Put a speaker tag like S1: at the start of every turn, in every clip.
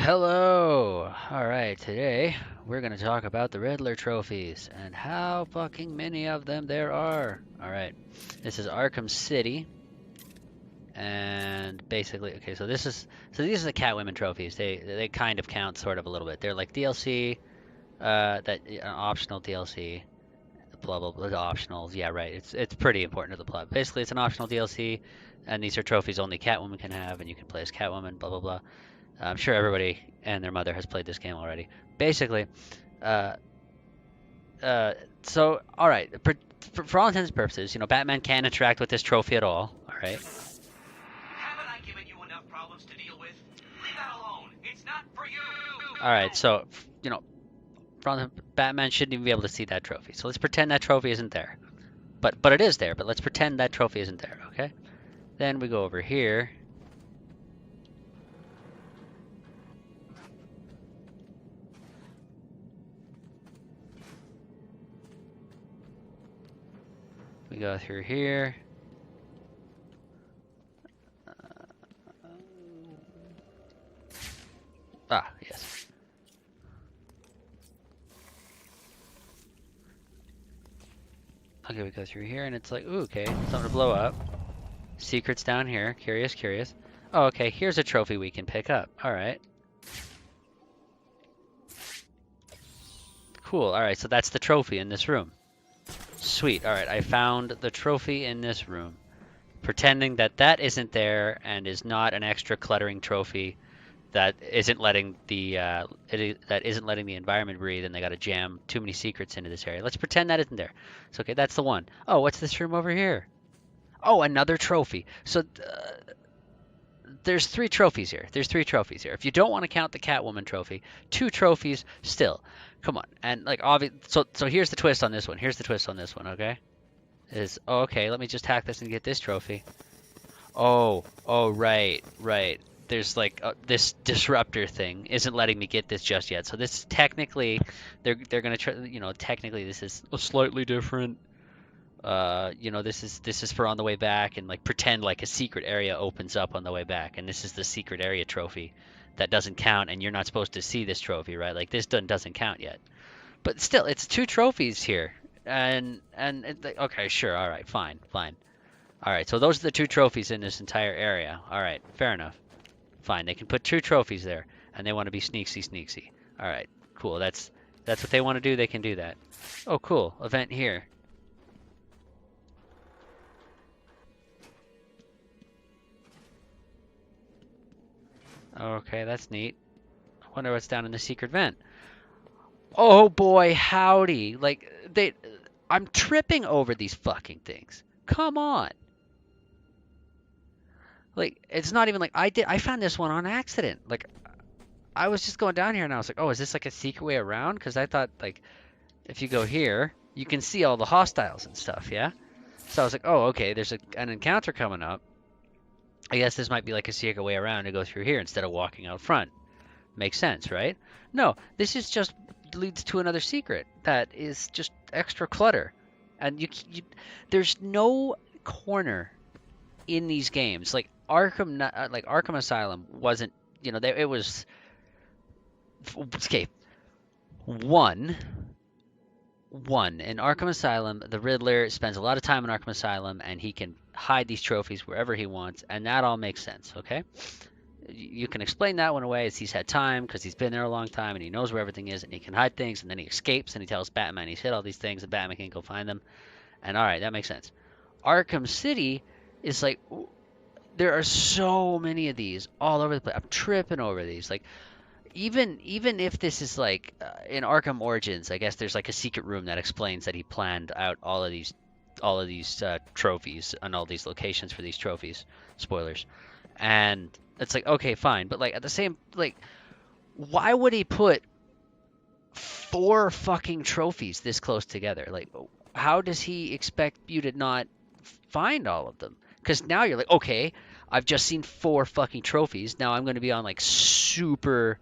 S1: Hello! Alright, today we're gonna talk about the Riddler trophies and how fucking many of them there are. Alright, this is Arkham City, and basically, okay, so these are the Catwoman trophies. They kind of count sort of a little bit. They're like DLC, that optional DLC, blah blah blah, optionals. Yeah, right. It's pretty important to the plot. Basically, it's an optional DLC, and these are trophies only Catwoman can have, and you can play as Catwoman. Blah blah blah. I'm sure everybody and their mother has played this game already. Basically, uh, so all right, for all intents and purposes, Batman can't interact with this trophy at all. All right.
S2: Haven't I given you enough problems to deal with? Leave that alone. It's not for you.
S1: All right. So Batman shouldn't even be able to see that trophy. So let's pretend that trophy isn't there. But it is there. But let's pretend that trophy isn't there. Okay. Then we go over here. We go through here. Yes. Okay, we go through here, and it's like, ooh, okay, something to blow up. Secrets down here. Curious, curious. Oh, okay, here's a trophy we can pick up. All right. Cool. All right, so that's the trophy in this room. Sweet. All right, I found the trophy in this room. Pretending that that isn't there and is not an extra cluttering trophy that isn't letting the environment breathe, and they got to jam too many secrets into this area. Let's pretend that isn't there. So okay, that's the one. Oh, what's this room over here? Oh, another trophy. So there's three trophies here. There's three trophies here. If you don't want to count the Catwoman trophy, two trophies still. Come on. And like so here's the twist on this one. Here's the twist on this one, okay? Okay, let me just hack this and get this trophy. Oh, right. There's like this disruptor thing isn't letting me get this just yet. So this technically, they're gonna try. Technically this is slightly different. This is for on the way back, and like pretend like a secret area opens up on the way back, and this is the secret area trophy that doesn't count, and you're not supposed to see this trophy, right? Like this doesn't count yet. But still, it's two trophies here, and okay, sure, all right, fine. All right, so those are the two trophies in this entire area. All right, fair enough. Fine, they can put two trophies there, and they want to be sneaky. All right, cool. That's what they want to do. They can do that. Oh, cool. Event here. Okay, that's neat. I wonder what's down in the secret vent. Oh boy, howdy. Like I'm tripping over these fucking things. Come on. Like it's not even like I found this one on accident. Like I was just going down here and I was like, "Oh, is this like a secret way around?" Cuz I thought like if you go here, you can see all the hostiles and stuff, yeah? So I was like, "Oh, okay, there's an encounter coming up. I guess this might be like a secret way around to go through here instead of walking out front." Makes sense, right? No, this is just leads to another secret that is just extra clutter. And there's no corner in these games. Like Arkham Asylum wasn't, it was okay. One in Arkham Asylum, the Riddler spends a lot of time in Arkham Asylum, and he can hide these trophies wherever he wants, and that all makes sense, okay? You can explain that one away as he's had time because he's been there a long time and he knows where everything is and he can hide things, and then he escapes and he tells Batman he's hid all these things and Batman can go find them. And all right, that makes sense. Arkham City is like there are so many of these all over the place. I'm tripping over these. Like even if this is like in Arkham Origins, I guess there's like a secret room that explains that he planned out all of these trophies and all these locations for these trophies. Spoilers. And it's like, okay, fine, but like at the same, like, why would he put four fucking trophies this close together? Like, how does he expect you to not find all of them? Because now you're like, okay, I've just seen four fucking trophies. Now I'm going to be on like super,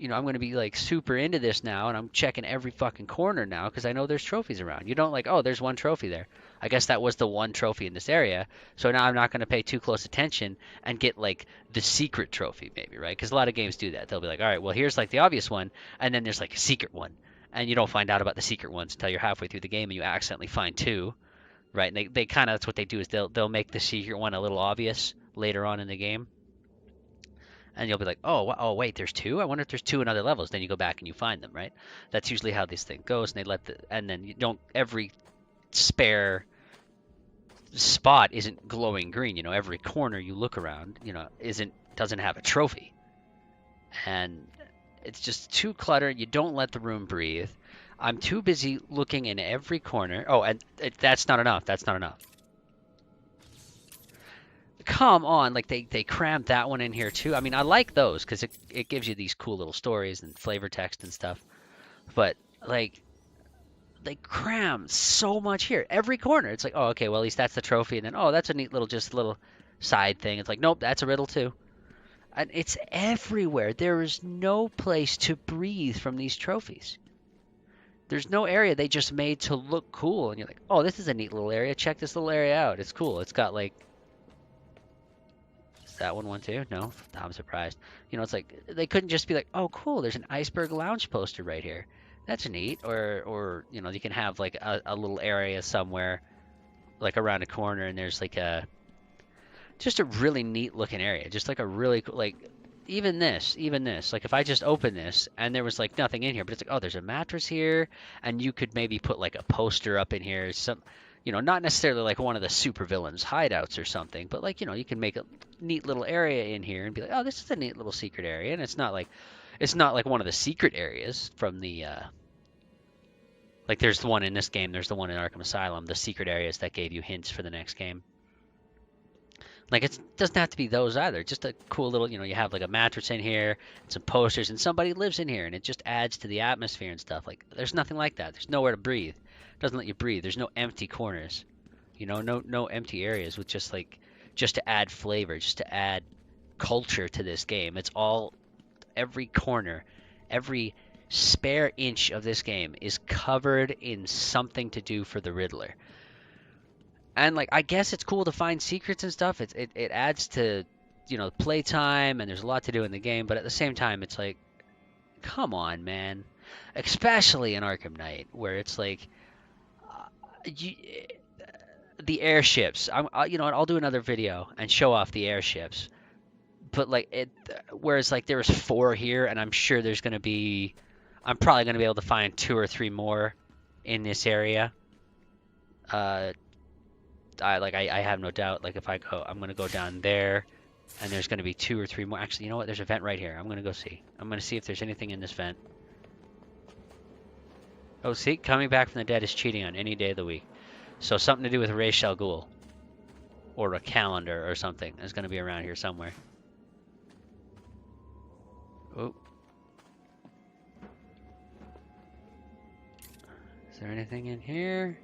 S1: I'm going to be like super into this now, and I'm checking every fucking corner now because I know there's trophies around. You don't like, oh, there's one trophy there. I guess that was the one trophy in this area, so now I'm not going to pay too close attention and get like the secret trophy maybe, right? Because a lot of games do that. They'll be like, all right, well, here's like the obvious one, and then there's like a secret one, and you don't find out about the secret ones until you're halfway through the game and you accidentally find two, right? And they kind of, that's what they do, is they'll make the secret one a little obvious later on in the game. And you'll be like, oh, wait, there's two? I wonder if there's two in other levels. Then you go back and you find them, right? That's usually how this thing goes. And then you don't, every spare spot isn't glowing green. Every corner you look around, doesn't have a trophy. And it's just too cluttered. You don't let the room breathe. I'm too busy looking in every corner. Oh, and that's not enough. That's not enough. Come on, like they crammed that one in here too. I mean, I like those because it gives you these cool little stories and flavor text and stuff. But like they cram so much here. Every corner. It's like, oh, okay, well at least that's the trophy, and then oh, that's a neat little side thing. It's like, nope, that's a riddle too. And it's everywhere. There is no place to breathe from these trophies. There's no area they just made to look cool, and you're like, oh, this is a neat little area. Check this little area out. It's cool. It's got like, that one too? No, I'm surprised. It's like they couldn't just be like, oh, cool, there's an Iceberg Lounge poster right here. That's neat. Or you can have like a little area somewhere, like around a corner, and there's like just a really neat looking area, just like a really cool, like even this, like if I just open this and there was like nothing in here, but it's like, oh, there's a mattress here, and you could maybe put like a poster up in here, not necessarily like one of the supervillains' hideouts or something, but like, you can make a neat little area in here and be like, oh, this is a neat little secret area, and it's not like one of the secret areas from the like there's the one in this game, there's the one in Arkham Asylum, the secret areas that gave you hints for the next game. Like it doesn't have to be those either. Just a cool little, you have like a mattress in here, and some posters, and somebody lives in here, and it just adds to the atmosphere and stuff. Like there's nothing like that. There's nowhere to breathe. It doesn't let you breathe. There's no empty corners. No empty areas with just to add flavor, just to add culture to this game. It's all, every corner, every spare inch of this game is covered in something to do for the Riddler. And like, I guess it's cool to find secrets and stuff. It adds to, playtime, and there's a lot to do in the game. But at the same time, it's like, come on, man. Especially in Arkham Knight, where it's like, the airships. I'll do another video and show off the airships. But like whereas like there was 4 here, and I'm sure I'm probably gonna be able to find 2 or 3 more in this area. I have no doubt. Like if I'm gonna go down there, and there's gonna be 2 or 3 more. Actually, you know what? There's a vent right here. I'm gonna go see. I'm gonna see if there's anything in this vent. Oh, see, coming back from the dead is cheating on any day of the week. So something to do with Ra's al Ghul, or a calendar or something is gonna be around here somewhere. Oh. Is there anything in here?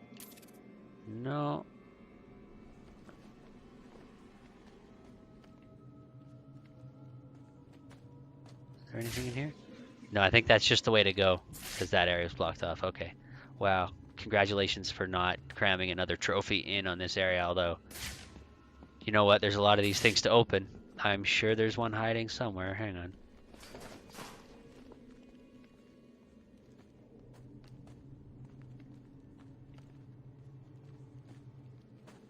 S1: No. Is there anything in here? No, I think that's just the way to go, because that area is blocked off. Okay. Wow. Congratulations for not cramming another trophy in on this area, although, you know what? There's a lot of these things to open. I'm sure there's one hiding somewhere. Hang on.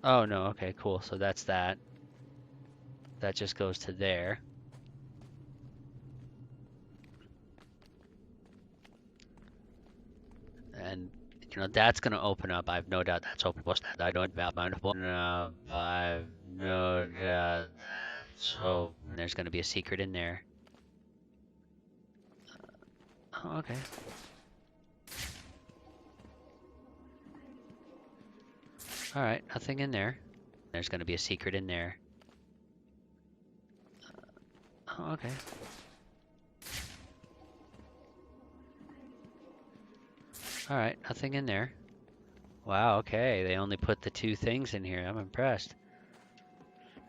S1: Oh, no. Okay, cool. So that's that. That just goes to there. And, that's going to open up. I have no doubt that's open. What's that? I don't know. No, I have no doubt. So there's going to be a secret in there. Oh, okay. Alright, nothing in there. There's going to be a secret in there. Oh, okay. Alright, nothing in there. Wow, okay. They only put the 2 things in here. I'm impressed.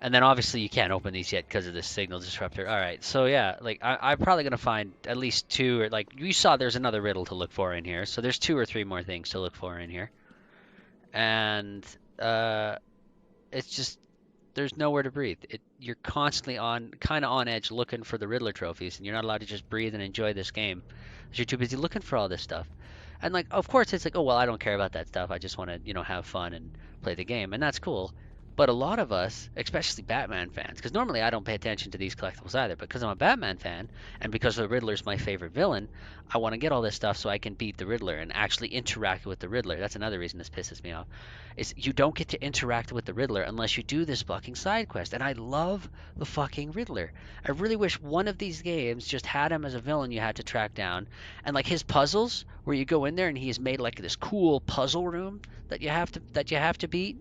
S1: And then obviously you can't open these yet because of this signal disruptor. All right, so yeah, like I'm probably gonna find at least 2, or like you saw, there's another riddle to look for in here. So there's 2 or 3 more things to look for in here, and uh, it's just there's nowhere to breathe. You're constantly kind of on edge looking for the Riddler trophies, and you're not allowed to just breathe and enjoy this game because you're too busy looking for all this stuff. And like, of course, it's like, oh well, I don't care about that stuff. I just want to, have fun and play the game, and that's cool. But a lot of us, especially Batman fans, because normally I don't pay attention to these collectibles either, but because I'm a Batman fan and because the Riddler's my favorite villain, I want to get all this stuff so I can beat the Riddler and actually interact with the Riddler. That's another reason this pisses me off. Is you don't get to interact with the Riddler unless you do this fucking side quest. And I love the fucking Riddler. I really wish one of these games just had him as a villain you had to track down. And like his puzzles, where you go in there and he has made like this cool puzzle room that you have to beat.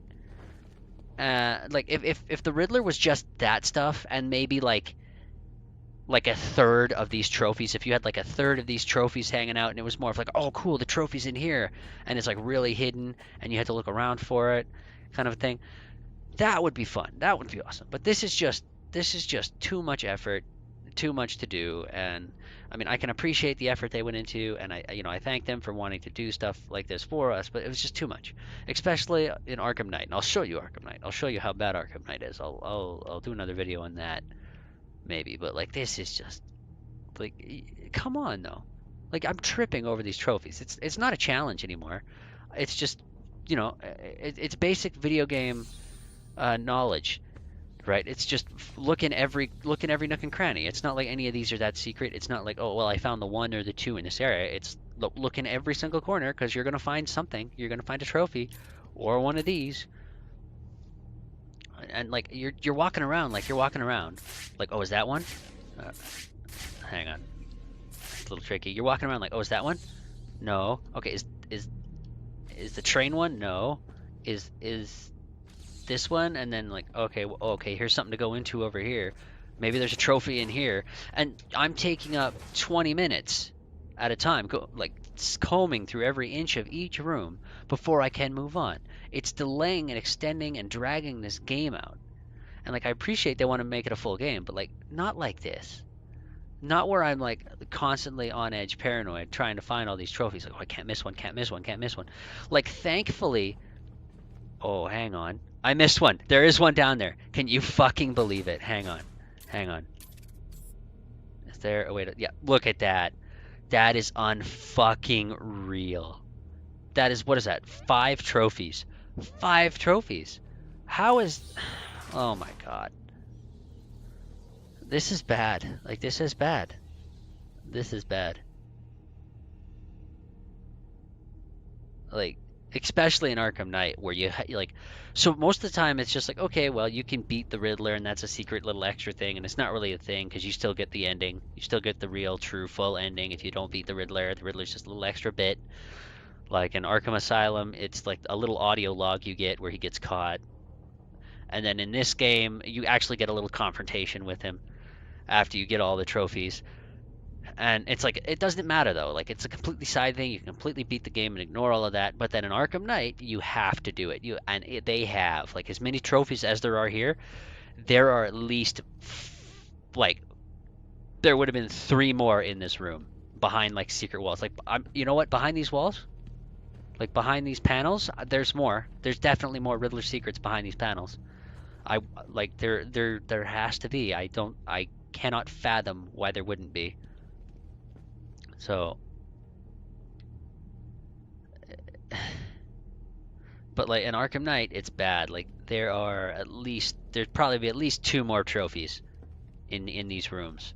S1: Like if the Riddler was just that stuff and maybe like a third of these trophies, if you had like a third of these trophies hanging out and it was more of like, oh cool, the trophy's in here, and it's like really hidden and you had to look around for it, kind of a thing, that would be fun. That would be awesome. But this is just too much effort, too much to do. And I mean, I can appreciate the effort they went into, and I thank them for wanting to do stuff like this for us, but it was just too much, especially in Arkham Knight. And I'll show you Arkham Knight. I'll show you how bad Arkham Knight is. I'll do another video on that maybe. But like, this is just like, come on though. Like, I'm tripping over these trophies. It's not a challenge anymore. It's just, it's basic video game knowledge. Right, it's just look in every nook and cranny. It's not like any of these are that secret. It's not like, oh well, I found the 1 or the 2 in this area. It's look in every single corner because you're gonna find something. You're gonna find a trophy, or one of these. And like you're walking around like oh, is that one? Hang on, it's a little tricky. You're walking around like, oh, is that one? No. Okay, is the train one? No. Is this one? And then like, okay, here's something to go into over here. Maybe there's a trophy in here, and I'm taking up 20 minutes at a time, combing through every inch of each room before I can move on. It's delaying and extending and dragging this game out. And like, I appreciate they want to make it a full game, but like, not like this. Not where I'm like constantly on edge, paranoid, trying to find all these trophies. Like, oh, I can't miss one, can't miss one, can't miss one. Like, thankfully, oh, hang on. I missed one. There is one down there. Can you fucking believe it? Hang on. Is there a way to... Yeah, look at that. That is unfucking real. That is... What is that? 5 trophies. 5 trophies. How is... Oh my god. This is bad. Like, this is bad. This is bad. Like... Especially in Arkham Knight, where you like, so most of the time it's just like, okay, well, you can beat the Riddler, and that's a secret little extra thing, and it's not really a thing because you still get the ending, you still get the real, true, full ending. If you don't beat the Riddler's just a little extra bit. Like in Arkham Asylum, it's like a little audio log you get where he gets caught, and then in this game, you actually get a little confrontation with him after you get all the trophies. And it's like, it doesn't matter though. Like, it's a completely side thing. You can completely beat the game and ignore all of that. But then in Arkham Knight, you have to do it. They have like as many trophies as there are here. There are at least like, there would have been 3 more in this room behind like secret walls. Like, you know what? Behind these walls, like behind these panels, there's more. There's definitely more Riddler secrets behind these panels. There has to be. I cannot fathom why there wouldn't be. So, but like in Arkham Knight, it's bad. Like, there'd probably be at least 2 more trophies in these rooms.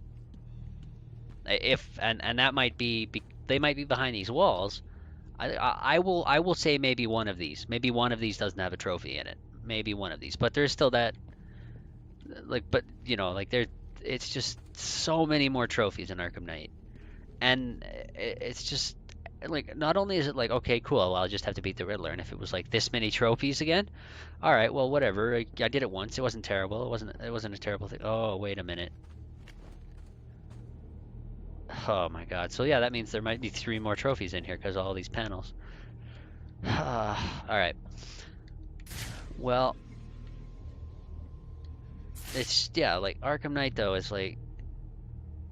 S1: And that might be, they might be behind these walls. I will say maybe one of these. Maybe one of these doesn't have a trophy in it. Maybe one of these, but there's still that. Like, but like it's just so many more trophies in Arkham Knight. And it's just like, not only is it like, okay, cool, well, I'll just have to beat the Riddler. And if it was like this many trophies again, all right, well, whatever. I did it once. It wasn't terrible. It wasn't a terrible thing. Oh, wait a minute. Oh my god. So yeah, that means there might be 3 more trophies in here because of all these panels. All right. Well, it's yeah, like Arkham Knight though is like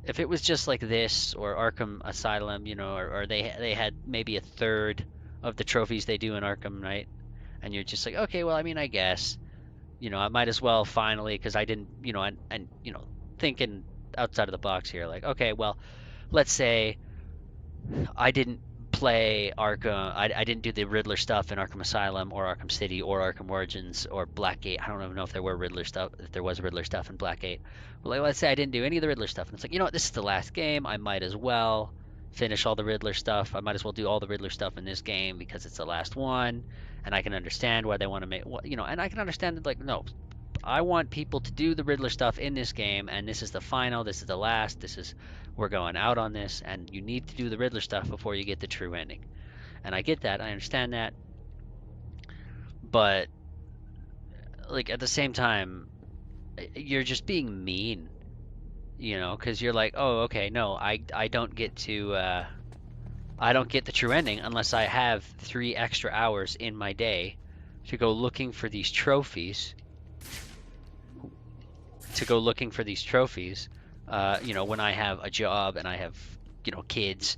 S1: if it was just like this or Arkham Asylum, or they had maybe a third of the trophies they do in Arkham Knight, and you're just like, okay, well, I mean, I guess, I might as well finally because I didn't, and thinking outside of the box here, like, okay, well, let's say I didn't play Arkham. I didn't do the Riddler stuff in Arkham Asylum or Arkham City or Arkham Origins or Blackgate. I don't even know if there were Riddler stuff. If there was Riddler stuff in Blackgate. But like, let's say I didn't do any of the Riddler stuff, and it's like, you know what? This is the last game. I might as well finish all the Riddler stuff. I might as well do all the Riddler stuff in this game because it's the last one, and I can understand why they want to make and I can understand that like no, I want people to do the Riddler stuff in this game, and this is the final, this is the last, we're going out on this, and you need to do the Riddler stuff before you get the true ending. And I get that, I understand that, but like at the same time, you're just being mean, because you're like, oh, okay, no, I don't get to, I don't get the true ending unless I have 3 extra hours in my day to go looking for these trophies when I have a job and I have, kids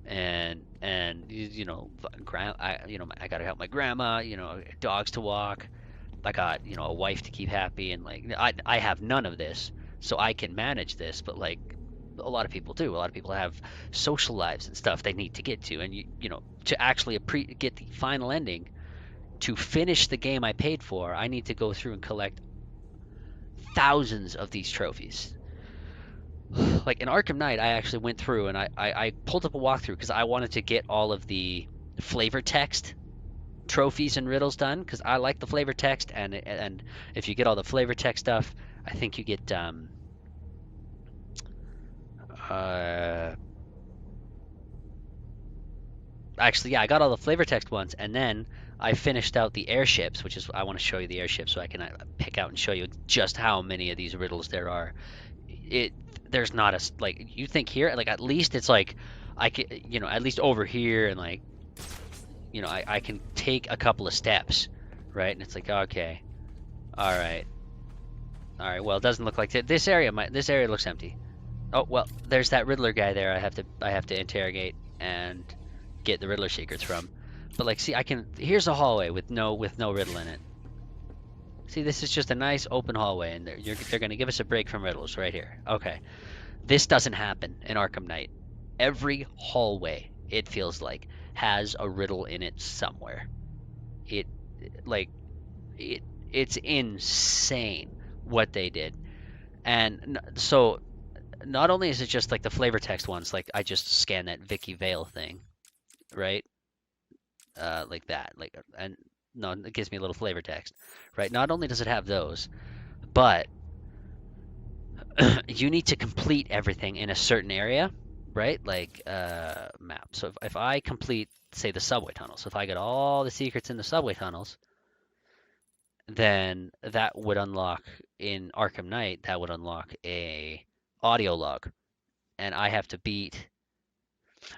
S1: and I gotta help my grandma, dogs to walk. I got, a wife to keep happy, and like I have none of this, so I can manage this. But like a lot of people do. A lot of people have social lives and stuff they need to get to, and to actually get the final ending, to finish the game I paid for, I need to go through and collect thousands of these trophies. Like in Arkham Knight, I actually went through and I pulled up a walkthrough because I wanted to get all of the flavor text trophies and riddles done because I like the flavor text, and if you get all the flavor text stuff, I think you get actually, yeah, I got all the flavor text ones, and then I finished out the airships, which is I want to show you the airships so I can pick out and show you just how many of these riddles there are. There's not like you think here, like at least it's like I can, at least over here, and like I can take a couple of steps, right? And it's like, okay, all right, well, it doesn't look like this area looks empty. Oh, well, there's that Riddler guy there. I have to interrogate and get the Riddler secrets from. But like, see, here's a hallway with no riddle in it. See, this is just a nice open hallway, and they're gonna give us a break from riddles right here. Okay, this doesn't happen in Arkham Knight. Every hallway, it feels like, has a riddle in it somewhere. It's insane what they did. And so not only is it just like the flavor text ones, like I just scanned that Vicky Vale thing, right? Like that, and no, it gives me a little flavor text, right? Not only does it have those, but you need to complete everything in a certain area, right? Like map. So if I complete, say, the subway tunnels, if I get all the secrets in the subway tunnels, then that would unlock in Arkham Knight. That would unlock a audio log, and I have to beat.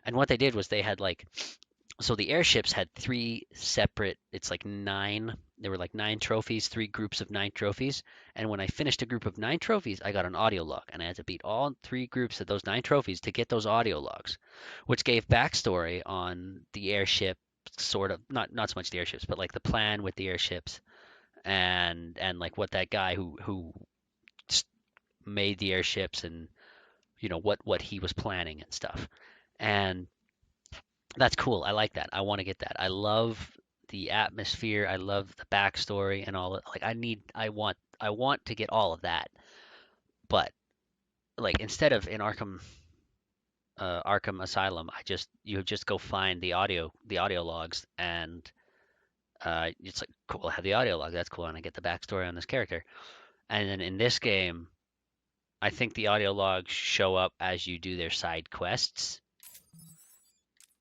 S1: And what they did was they had like, so the airships had 3 separate. It's like 9. There were like 9 trophies, 3 groups of 9 trophies. And when I finished a group of 9 trophies, I got an audio log, and I had to beat all 3 groups of those 9 trophies to get those audio logs, which gave backstory on the airship, sort of not so much the airships, but like the plan with the airships, and like what that guy who made the airships, and what he was planning and stuff. And that's cool. I like that. I want to get that. I love the atmosphere. I love the backstory and all. Like I want to get all of that. But like instead of in Arkham Asylum, you just go find the audio logs, and it's like, cool, I have the audio log. That's cool, and I get the backstory on this character. And then in this game, I think the audio logs show up as you do their side quests.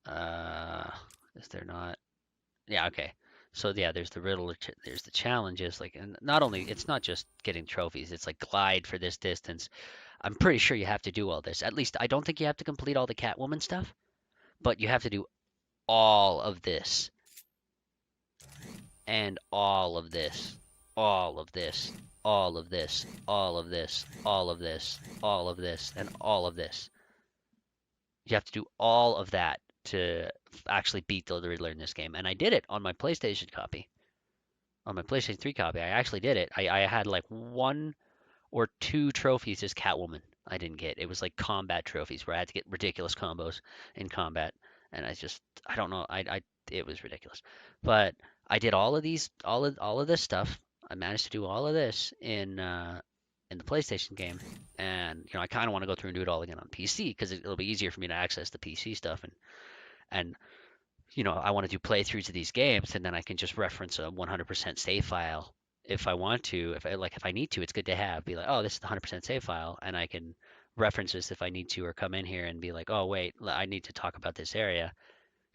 S1: Is there not? Yeah, okay. So yeah, there's the riddle, there's the challenges, like, and not only, it's not just getting trophies, it's like glide for this distance. I'm pretty sure you have to do all this. At least I don't think you have to complete all the Catwoman stuff, but you have to do all of this. And all of this. All of this. all of this, all of this, all of this, all of this, and all of this. You have to do all of that to actually beat the Riddler in this game. And I did it on my PlayStation copy. On my PlayStation 3 copy, I actually did it. I had like 1 or 2 trophies as Catwoman I didn't get. It was like combat trophies where I had to get ridiculous combos in combat. And I don't know, it was ridiculous. But I did all of these, all of this stuff. I managed to do all of this in the PlayStation game, and I kind of want to go through and do it all again on PC because it'll be easier for me to access the PC stuff, and I want to do playthroughs of these games, and then I can just reference a 100% save file if I want to. If I need to, it's good to have. Be like, oh, this is the 100% save file, and I can reference this if I need to, or come in here and be like, oh wait, I need to talk about this area.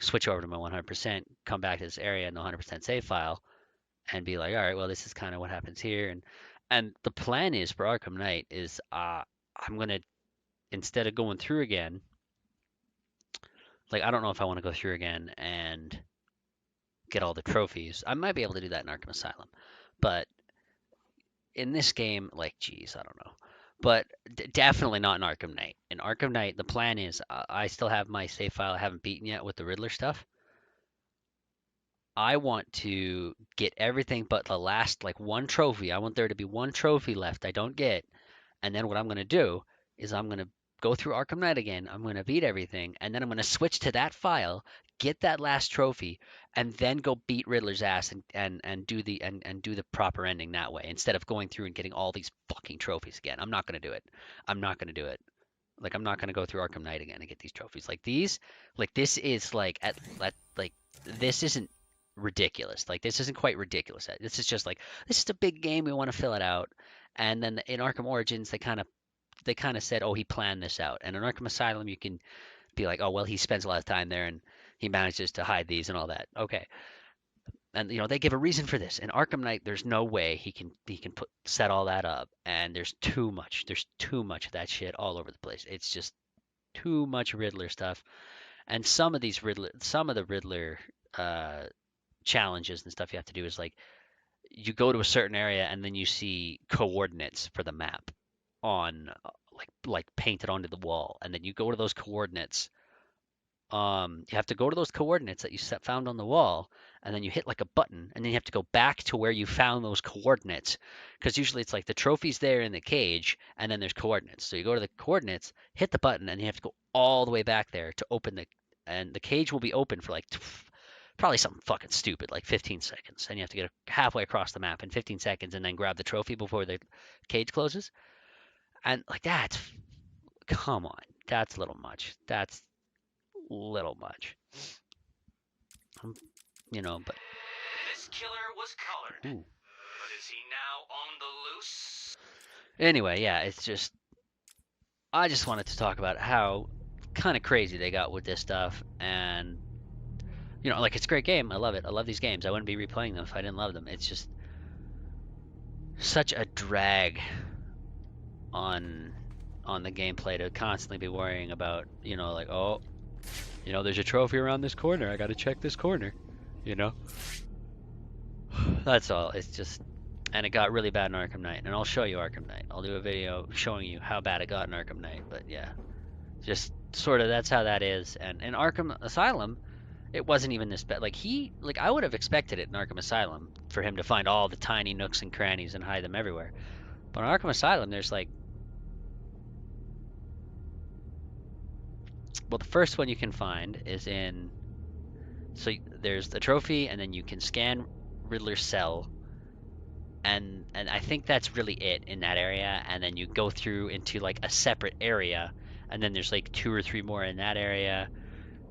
S1: Switch over to my 100%, come back to this area in the 100% save file, and be like, all right, well, this is kind of what happens here, and the plan is for Arkham Knight is I'm gonna, instead of going through again, like I don't know if I want to go through again and get all the trophies. I might be able to do that in Arkham Asylum, but in this game, like, geez, I don't know. But definitely not in Arkham Knight. In Arkham Knight, the plan is I still have my save file I haven't beaten yet with the Riddler stuff. I want to get everything but the last, like, 1 trophy. I want there to be 1 trophy left I don't get. And then what I'm going to do is I'm going to go through Arkham Knight again. I'm going to beat everything. And then I'm going to switch to that file, get that last trophy, and then go beat Riddler's ass and do the proper ending that way, instead of going through and getting all these fucking trophies again. I'm not going to do it. I'm not going to do it. Like, I'm not going to go through Arkham Knight again and get these trophies. Like, this is like, like, this isn't ridiculous. Like, this isn't quite ridiculous. This is just like, this is a big game. We want to fill it out. And then in Arkham Origins, they kind of said, oh, he planned this out. And in Arkham Asylum, you can be like, oh, well, he spends a lot of time there and he manages to hide these and all that. Okay. And they give a reason for this. In Arkham Knight, there's no way he can set all that up. And there's too much. There's too much of that shit all over the place. It's just too much Riddler stuff. And some of the Riddler challenges and stuff you have to do is like, you go to a certain area and then you see coordinates for the map on like painted onto the wall, and then you go to those coordinates. You have to go to those coordinates that you found on the wall, and then you hit like a button, and then you have to go back to where you found those coordinates, because usually it's like the trophy's there in the cage, and then there's coordinates. So you go to the coordinates, hit the button, and you have to go all the way back there to open and the cage will be open for like probably something fucking stupid, like 15 seconds, and you have to get halfway across the map in 15 seconds, and then grab the trophy before the cage closes. And like, come on, that's a little much. That's little much. But
S2: This killer was colored.
S1: ooh.
S2: But is he now on the loose?
S1: Anyway, yeah, it's just, I just wanted to talk about how kind of crazy they got with this stuff, and like, it's a great game. I love it. I love these games. I wouldn't be replaying them if I didn't love them. It's just such a drag on the gameplay to constantly be worrying about, like, oh, there's a trophy around this corner. I got to check this corner, That's all. It's just, and it got really bad in Arkham Knight, and I'll show you Arkham Knight. I'll do a video showing you how bad it got in Arkham Knight, but yeah, just sort of, that's how that is. And in Arkham Asylum, it wasn't even this bad. Like, I would have expected it in Arkham Asylum for him to find all the tiny nooks and crannies and hide them everywhere. But in Arkham Asylum, there's like, well, the first one you can find is so there's the trophy, and then you can scan Riddler's cell, and I think that's really it in that area. And then you go through into like a separate area, and then there's like 2 or 3 more in that area,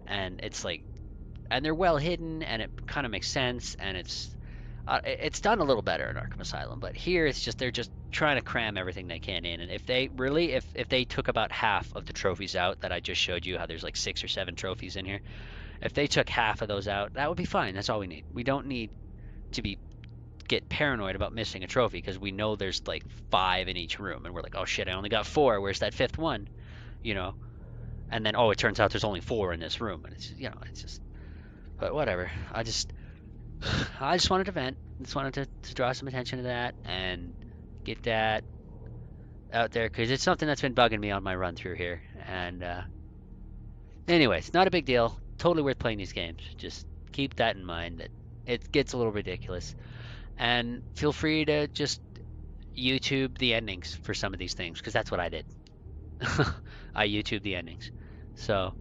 S1: and it's like, and they're well hidden, and it kind of makes sense, and it's done a little better in Arkham Asylum. But here it's just, they're just trying to cram everything they can in. And if they took about half of the trophies out that I just showed you, how there's like 6 or 7 trophies in here, if they took half of those out, that would be fine. That's all we need. We don't need to get paranoid about missing a trophy, because we know there's like 5 in each room, and we're like, oh shit, I only got 4. Where's that 5th one? And then, oh, it turns out there's only 4 in this room, and it's just, but whatever. I just wanted to vent. Just wanted to draw some attention to that, and get that out there because it's something that's been bugging me on my run through here. And anyways, not a big deal. Totally worth playing these games. Just keep that in mind that it gets a little ridiculous. And feel free to just YouTube the endings for some of these things because that's what I did. I YouTube the endings. So,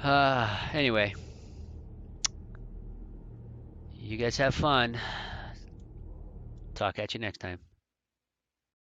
S1: anyway, you guys have fun. Talk at you next time.